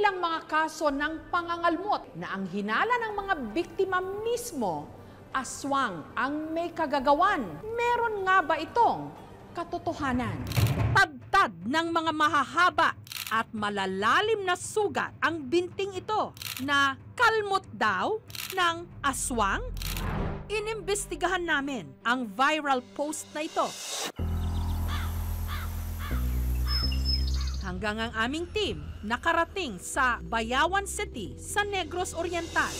ilang mga kaso ng pangangalmot na ang hinala ng mga biktima mismo, aswang ang may kagagawan. Meron nga ba itong katotohanan? Tadtad ng mga mahahaba at malalalim na sugat ang binting ito na kalmot daw ng aswang? Inimbestigahan namin ang viral post na ito. Hanggang ang aming team nakarating sa Bayawan City sa Negros Oriental.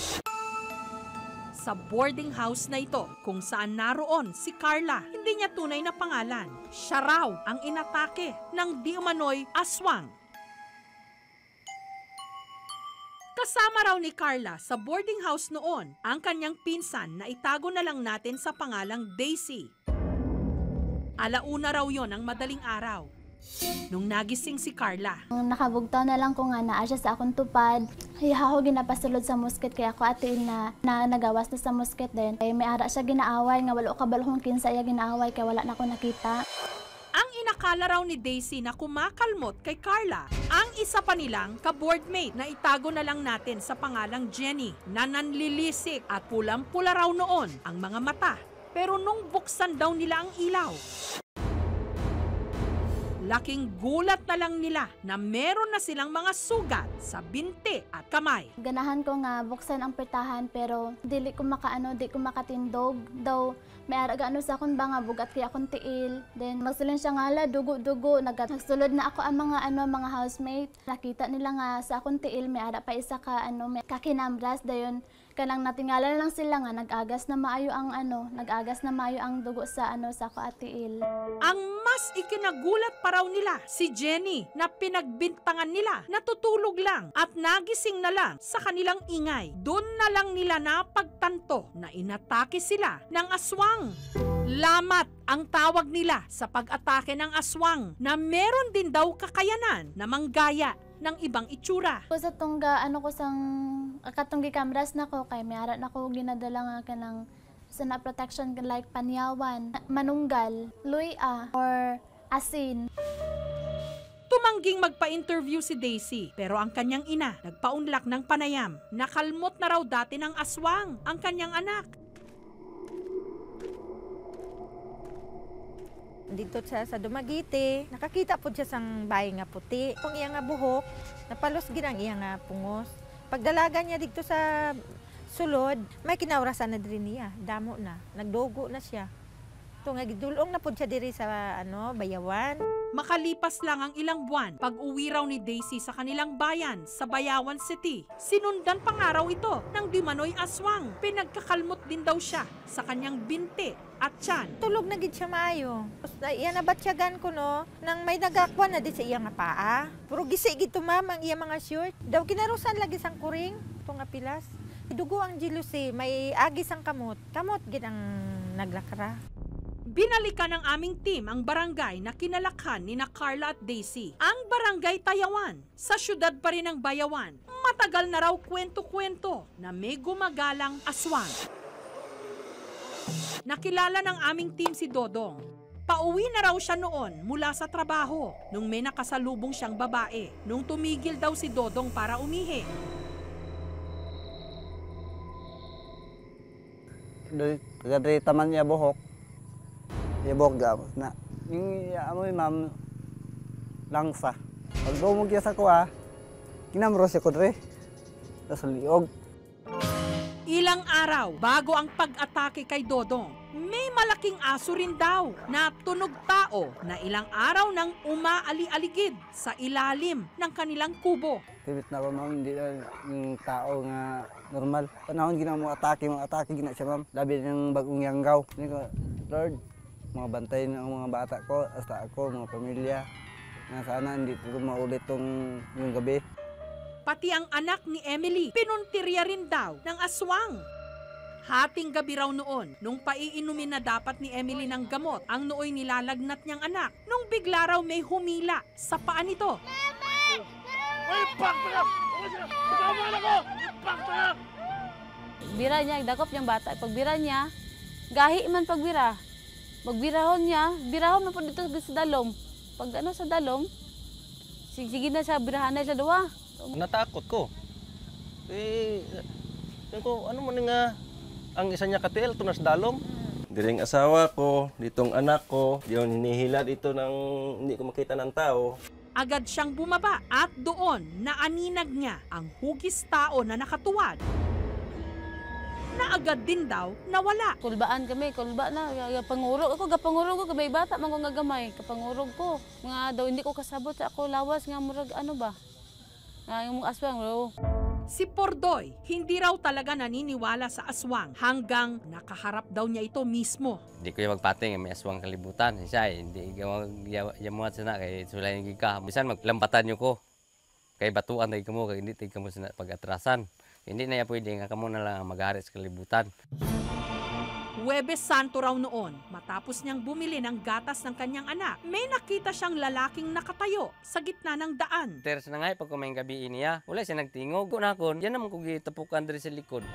Sa boarding house na ito kung saan naroon si Carla, hindi niya tunay na pangalan. Siya raw ang inatake ng di umano'y aswang. Kasama raw ni Carla sa boarding house noon ang kanyang pinsan na itago na lang natin sa pangalang Daisy. Alauna raw yon ng madaling araw nung nagising si Carla. Nakabugtaw na lang ko nga naa siya sa akong tupad. Hiha ko ginapasulod sa musket kaya ako atin na nagawas na sa musket din. May ara siya ginaaway nga wala kabalhong kinsa iya ginaaway kaya wala na ako nakita. Ang inakala raw ni Daisy na kumakalmot kay Carla, ang isa pa nilang ka-boardmate na itago na lang natin sa pangalang Jenny na nanlilisik at pulang-pula raw noon ang mga mata. Pero nung buksan daw nila ang ilaw, laking gulat na lang nila na meron na silang mga sugat sa binti at kamay. Ganahan ko nga buksan ang pertahan pero dili ko makatindog. Daw may araga sa akong banga bugat kaya akong tiil. Then magsulon siya nga ala dugo-dugo. Nagsulod na ako ang mga housemate. Nakita nila nga sa akong tiil may ara pa isa ka may kakinambras dayon. Kanang natingala lang sila nga nag-agas na maayo ang dugo sa sa ako atiil. Ang mas ikinagulat pa raw nila si Jenny na pinagbintangan nila natutulog lang at nagising na lang sa kanilang ingay. Doon na lang nila napagtanto na inatake sila ng aswang. Lamat ang tawag nila sa pag-atake ng aswang na meron din daw kakayanan na manggaya ng ibang itsura. Ko sa tungga katunggi kamras na ko kay may ara na ko ginadala nga kanang sa na protection like panyawan, manunggal, luya or asin. Tumangging magpa-interview si Daisy pero ang kanyang ina nagpaunlak ng panayam. Nakalmot na raw dati ng aswang ang kanyang anak. Dito siya sa Dumaguete, nakakita po siya sang bahay nga puti. Kung iya nga buhok, napalos ginang iya nga pungos. Pagdalaga niya dito sa sulod, may kinaurasan na diri niya, damo na, nagdugo na siya. Ito nga gidulong na po siya diri sa Bayawan. Makalipas lang ang ilang buwan, pag-uwi raw ni Daisy sa kanilang bayan sa Bayawan City, sinundan pa nga raw ito ng di manoy aswang. Pinagkakalmot din daw siya sa kanyang binti at tiyan. Tulog na gid siya maayo. Iya na batsyagan ko no, nang may nagakwa na di sa iya nga paa. Puro gisi gid tumamang iya mga short. Daw kinarusan lagi sang kuring, ito nga pilas. Dugo ang jealousy, may agis ang kamot. Kamot gid ang naglakra. Binalikan ng aming team ang barangay na kinalakhan ni na Carla at Daisy. Ang barangay Tayawan, sa syudad pa rin ng Bayawan. Matagal na raw kwento-kwento na may gumagalang aswang. Nakilala ng aming team si Dodong. Pauwi na raw siya noon mula sa trabaho nung may nakasalubong siyang babae. Nung tumigil daw si Dodong para umihi. Dari taman niya buhok. Buhok gamos na. Yung amoy ma'am langsa. Pag dumog sa kuha, kinamros ko dre. Tapos liog. Ilang araw bago ang pag-atake kay Dodong, may malaking aso rin daw na tunog tao na ilang araw nang umaali-aligid sa ilalim ng kanilang kubo. Tibit na ba ma'am, hindi na yung tao nga normal. Panahon gina mo atake gina siya ma'am. Labi ng bagong yanggaw. Lord, mga bantay ng mga bata ko, hasta ako, mga pamilya. Na sana hindi ko maulit yung gabi. Pati ang anak ni Emily, pinuntirya rin daw ng aswang. Hating gabi raw noon, nung paiinumin na dapat ni Emily ng gamot, ang nooy nilalagnat niyang anak, nung bigla raw may humila sa paa nito. Bira niya, dakop niyang bata. Pagbira niya, gahi man pagbira. Pagbirahon niya, birahon man po dito sa dalom. Pag sa dalom, sige na siya, birahan na siya duwa. Natakot ko. Yan ko, ano mo nga, ang isa niya katiil, tunas dalom. Diring asawa ko, ditong anak ko, yun, hinihilad ito ng hindi ko makita ng tao. Agad siyang bumaba at doon naaninag niya ang hugis tao na nakatuwad. Na agad din daw nawala. Kulbaan kami, kulba na. Pangurog ako, kapangurog ko, kabay bata, man ko nga gamay. Kapangurog ko. Nga daw, hindi ko kasabot sa ako lawas, nga murag, ano ba? Nga yung mga aswang, bro. Si Pordoy, hindi raw talaga naniniwala sa aswang hanggang nakaharap daw niya ito mismo. Hindi ko yung magpating, may aswang kalibutan. Siya, hindi yamuhat sana kay sulayan ka. Bisan maglampatan nyo ko. Kay batuan tayo mo, kay hindi tayo mo sana pag-atrasan. Hindi na pwede nga kamo na lang mag-hari sa kalibutan. Huwebes Santo raw noon, matapos niyang bumili ng gatas ng kanyang anak, may nakita siyang lalaking nakatayo sa gitna ng daan. Teres na nga, pag kumain gabi niya, wala siya nagtingog. Kung ako, yan naman kong gitapukan diri sa likod.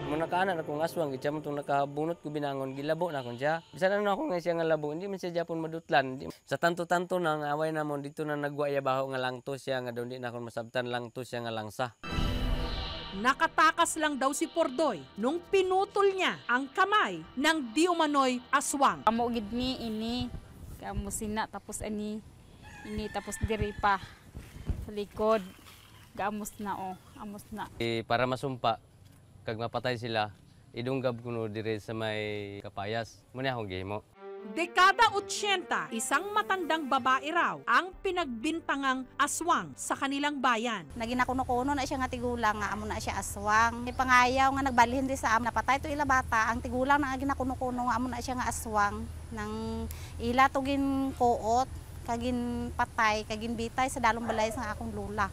Muna nakaanan akong aswang, itya mo itong nakabunot ko binangon, gilabo na akong siya. Bisan ano ako nga siya nga labo, hindi man siya Japon madutlan. Sa tanto-tanto na, away namon, dito na nagwaya baho nga lang to siya, nga daw hindi na akong masabtan lang to siya nga langsa. Nakatakas lang daw si Pordoy nung pinutol niya ang kamay ng di umano'y aswang. Amo gid mi ini, kamo sina tapos ini tapos diri pa sa likod. Gamos na amos na. Para masumpa, kag mapatay sila, idunggab kuno dire sa may kapayas. Muna akong gihimo. Dekada 80, isang matandang babae raw ang pinagbintangang aswang sa kanilang bayan. Naginakuno-kuno na siya nga tigulang nga amo na siya aswang. May pangayaw nga nagbalhin di sa am napatay to ila bata ang tigulang na ginakuno-kuno nga amo na siya nga aswang nang ila to gin kuot kagin patay kagin bitay sa dalong balay sa akong lula.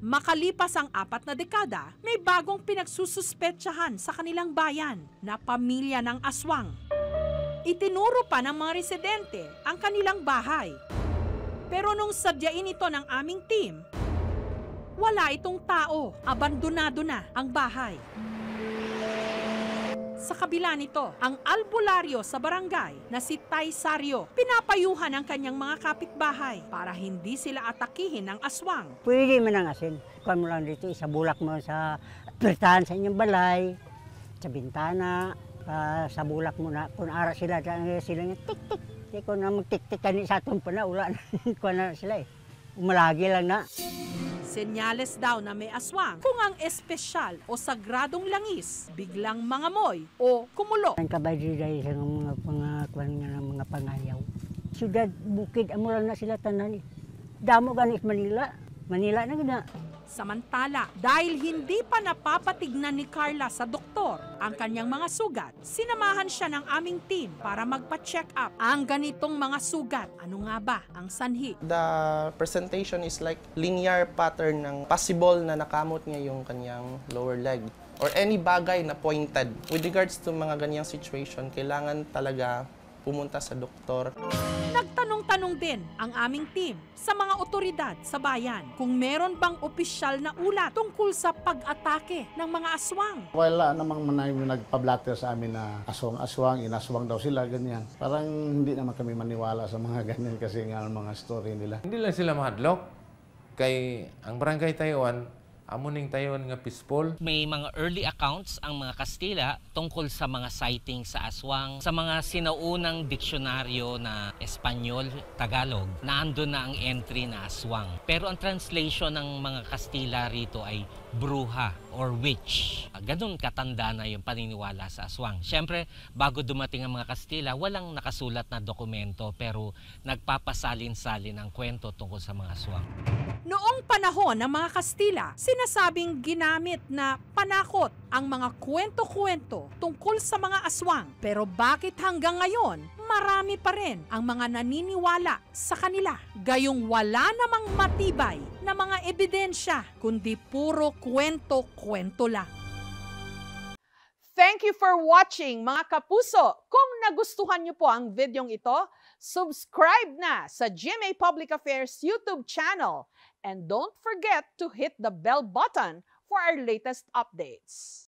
Makalipas ang 4 na dekada, may bagong pinagsususpetsahan sa kanilang bayan na pamilya ng aswang. Itinuro pa ng mga residente ang kanilang bahay. Pero nung sadyain ito ng aming team, wala itong tao, abandonado na ang bahay. Sa kabila nito, ang albularyo sa barangay na si Tay Sario, pinapayuhan ang kanyang mga kapitbahay para hindi sila atakihin ng aswang. Pwede man ang asin. Kuhan mo lang dito, isabulak mo sa pertahan sa inyong balay, sa bintana, sa bulak mo na. Kung ara sila nga tik-tik. Di ko na magtik-tik kani sa atong pa na, wala na. Kuhan na sila eh. Umalagi lang na. Senyales daw na may aswang kung ang espesyal o sagradong langis biglang mangamoy o kumulo. Ang kabay-diday sa mga pangayaw. Siyudad, bukid, amo lang na sila tanan eh. Damo ganis Manila. Manila na gina. Samantala, dahil hindi pa napapatignan ni Carla sa doktor ang kanyang mga sugat, sinamahan siya ng aming team para magpa-check up ang ganitong mga sugat. Ano nga ba ang sanhi? The presentation is like linear pattern ng possible na nakamot niya yung kanyang lower leg or any bagay na pointed. With regards to mga ganyang situation, kailangan talaga pumunta sa doktor. Nagtanong-tanong din ang aming team sa mga otoridad sa bayan kung meron bang opisyal na ulat tungkol sa pag-atake ng mga aswang. Wala namang nagpa-blatter sa amin na aswang, inaswang daw sila, ganyan. Parang hindi naman kami maniwala sa mga ganyan kasi nga ang mga story nila. Hindi lang sila mahadlok. Kay ang Barangay Tayuan, amuning Tayuan nga peaceful. May mga early accounts ang mga Kastila tungkol sa mga sighting sa aswang. Sa mga sinaunang diksyonaryo na Espanyol, Tagalog, naandun na ang entry na aswang. Pero ang translation ng mga Kastila rito ay bruha or witch. Ganun katanda na yung paniniwala sa aswang. Siyempre, bago dumating ang mga Kastila, walang nakasulat na dokumento pero nagpapasalin-salin ang kwento tungkol sa mga aswang. Noong panahon ng mga Kastila, sinasabing ginamit na panakot ang mga kwento-kwento tungkol sa mga aswang. Pero bakit hanggang ngayon, marami pa rin ang mga naniniwala sa kanila? Gayong wala namang matibay na mga ebidensya, kundi puro kwento-kwento lang. Thank you for watching mga kapuso. Kung nagustuhan niyo po ang videong ito, subscribe na sa GMA Public Affairs YouTube channel. And don't forget to hit the bell button for our latest updates.